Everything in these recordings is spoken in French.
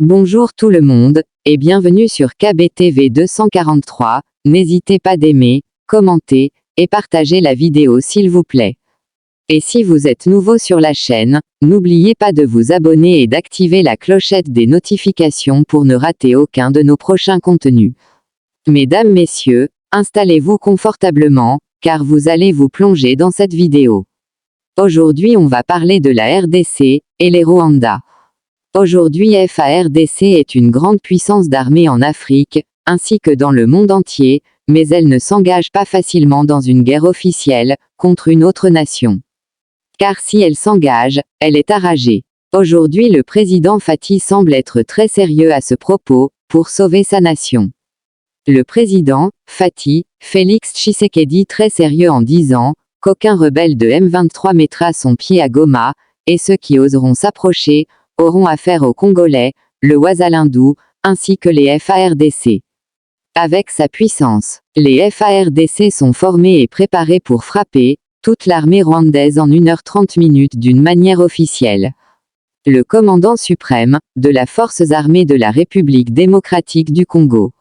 Bonjour tout le monde, et bienvenue sur KBTV 243, n'hésitez pas d'aimer, commenter, et partager la vidéo s'il vous plaît. Et si vous êtes nouveau sur la chaîne, n'oubliez pas de vous abonner et d'activer la clochette des notifications pour ne rater aucun de nos prochains contenus. Mesdames, messieurs, installez-vous confortablement, car vous allez vous plonger dans cette vidéo. Aujourd'hui on va parler de la RDC, et les Rwandais. Aujourd'hui FARDC est une grande puissance d'armée en Afrique, ainsi que dans le monde entier, mais elle ne s'engage pas facilement dans une guerre officielle, contre une autre nation. Car si elle s'engage, elle est enragée. Aujourd'hui le président Fathi semble être très sérieux à ce propos, pour sauver sa nation. Le président, Fathi, Félix Tshisekedi très sérieux en disant, qu'aucun rebelle de M23 mettra son pied à Goma, et ceux qui oseront s'approcher, auront affaire aux Congolais, le Wazalindou, ainsi que les FARDC. Avec sa puissance, les FARDC sont formés et préparés pour frapper toute l'armée rwandaise en 1h30 d'une manière officielle. Le commandant suprême de la Forces armées de la République démocratique du Congo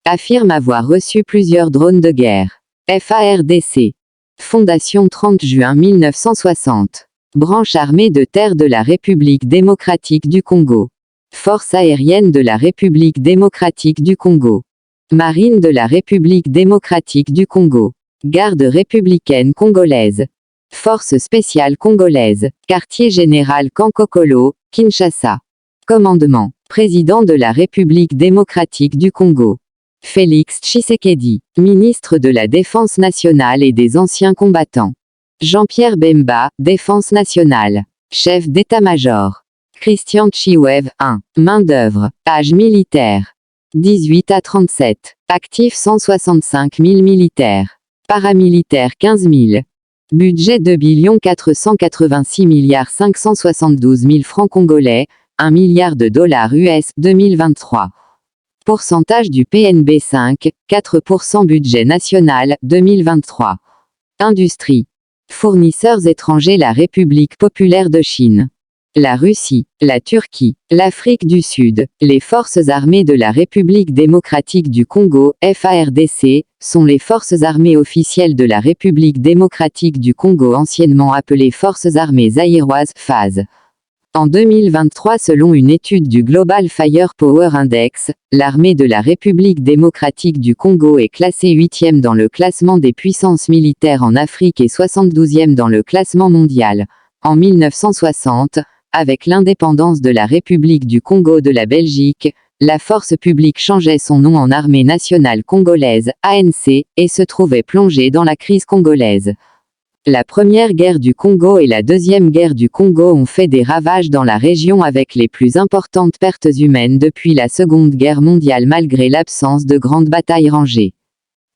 affirme avoir reçu plusieurs drones de guerre. FARDC. Fondation 30 juin 1960. Branche armée de terre de la République démocratique du Congo. Force aérienne de la République démocratique du Congo. Marine de la République démocratique du Congo. Garde républicaine congolaise. Force spéciale congolaise. Quartier général Kankokolo, Kinshasa. Commandement. Président de la République démocratique du Congo. Félix Tshisekedi. Ministre de la Défense nationale et des anciens combattants. Jean-Pierre Bemba, Défense nationale. Chef d'état-major. Christian Chiwewe, 1. Main-d'œuvre. Âge militaire. 18 à 37. Actifs 165 000 militaires. Paramilitaires 15 000. Budget 2 486 572 000 francs congolais, 1 milliard de dollars US 2023. Pourcentage du PNB 5, 4% budget national 2023. Industrie. Fournisseurs étrangers: la République populaire de Chine, la Russie, la Turquie, l'Afrique du Sud. Les forces armées de la République démocratique du Congo, FARDC, sont les forces armées officielles de la République démocratique du Congo, anciennement appelées Forces armées zaïroises, FAZ. En 2023, selon une étude du Global Firepower Index, l'armée de la République démocratique du Congo est classée 8e dans le classement des puissances militaires en Afrique et 72e dans le classement mondial. En 1960, avec l'indépendance de la République du Congo de la Belgique, la force publique changeait son nom en Armée nationale congolaise, ANC, et se trouvait plongée dans la crise congolaise. La première guerre du Congo et la deuxième guerre du Congo ont fait des ravages dans la région avec les plus importantes pertes humaines depuis la Seconde Guerre mondiale malgré l'absence de grandes batailles rangées.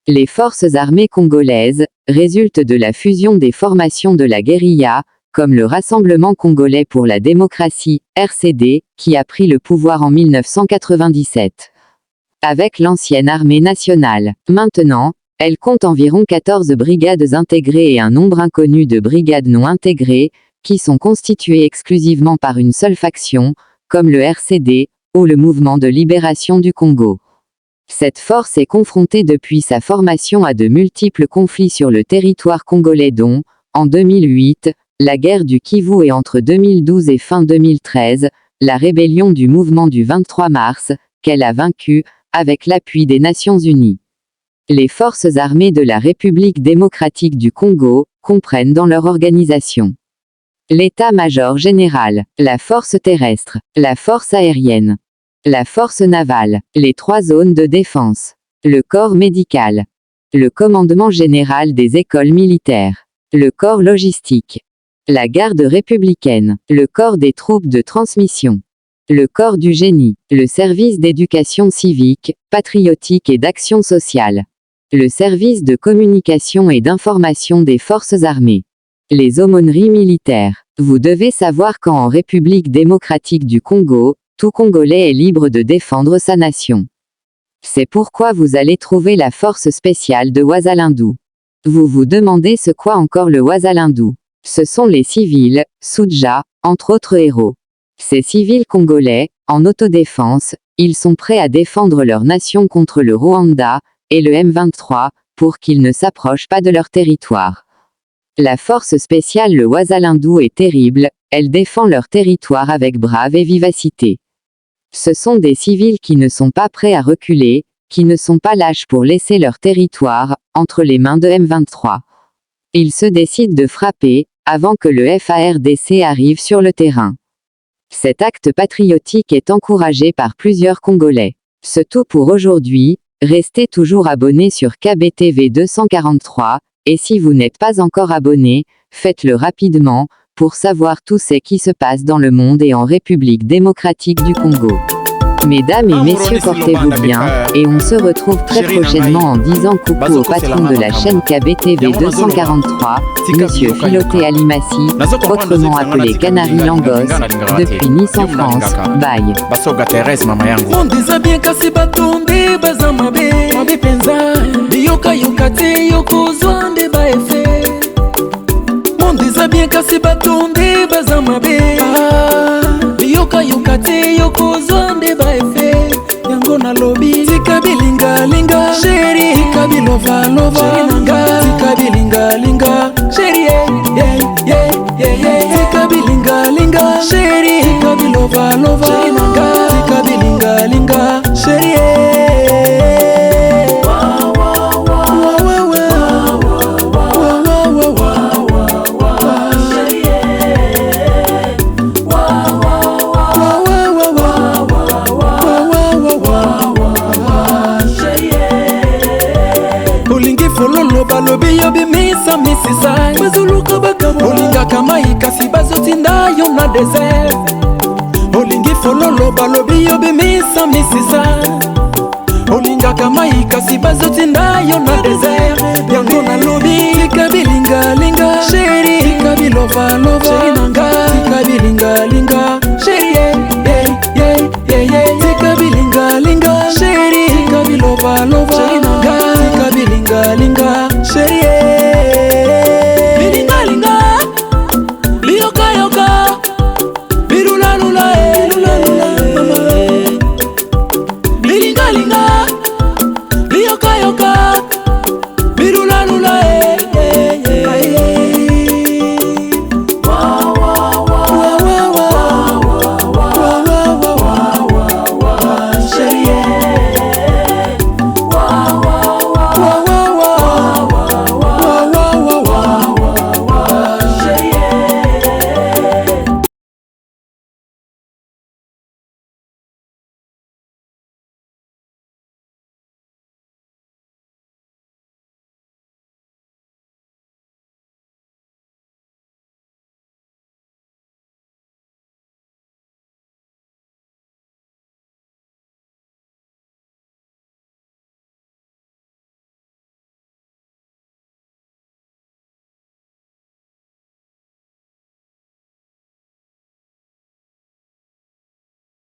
Les forces armées congolaises résultent de la fusion des formations de la guérilla, comme le Rassemblement congolais pour la démocratie, RCD, qui a pris le pouvoir en 1997. Avec l'ancienne armée nationale. Maintenant, elle compte environ 14 brigades intégrées et un nombre inconnu de brigades non intégrées, qui sont constituées exclusivement par une seule faction, comme le RCD, ou le Mouvement de libération du Congo. Cette force est confrontée depuis sa formation à de multiples conflits sur le territoire congolais dont, en 2008, la guerre du Kivu et entre 2012 et fin 2013, la rébellion du mouvement du 23 mars, qu'elle a vaincue, avec l'appui des Nations Unies. Les forces armées de la République démocratique du Congo comprennent dans leur organisation l'état-major général, la force terrestre, la force aérienne, la force navale, les 3 zones de défense, le corps médical, le commandement général des écoles militaires, le corps logistique, la garde républicaine, le corps des troupes de transmission, le corps du génie, le service d'éducation civique, patriotique et d'action sociale, le service de communication et d'information des forces armées, les aumôneries militaires. Vous devez savoir qu'en République démocratique du Congo, tout Congolais est libre de défendre sa nation. C'est pourquoi vous allez trouver la force spéciale de Wazalindou. Vous vous demandez ce qu'est encore le Wazalindou. Ce sont les civils, Soudja, entre autres héros. Ces civils congolais, en autodéfense, ils sont prêts à défendre leur nation contre le Rwanda et le M23, pour qu'ils ne s'approchent pas de leur territoire. La force spéciale le Wazalindou est terrible, elle défend leur territoire avec brave et vivacité. Ce sont des civils qui ne sont pas prêts à reculer, qui ne sont pas lâches pour laisser leur territoire entre les mains de M23. Ils se décident de frapper, avant que le FARDC arrive sur le terrain. Cet acte patriotique est encouragé par plusieurs Congolais. C'est tout pour aujourd'hui, restez toujours abonnés sur KBTV 243, et si vous n'êtes pas encore abonné, faites-le rapidement, pour savoir tout ce qui se passe dans le monde et en République démocratique du Congo. Mesdames et messieurs, portez-vous bien, et on se retrouve très prochainement en disant coucou au patron de la chaîne KBTV 243, Monsieur Philoté Alimassi, autrement appelé Canary Langos, depuis Nice en France. Bye. Bien kasi batonde bazamabe yoka yoka te yoko zonde ba efe yango na lobi tika bilinga linga sheri tika bilova lova tika bilinga linga sheri tika bilinga linga sheri tika bilova lova tika bilinga linga sheri balobi yobi misa misisa mazuluka bakabo olinga kama ikasi bazotinda yo na desert olingi fololo balobi yobi misa misisa olinga kama ikasi bazotinda yo na desert yango na lobi tika bilinga linga sheri tika bilova lova tika bilinga linga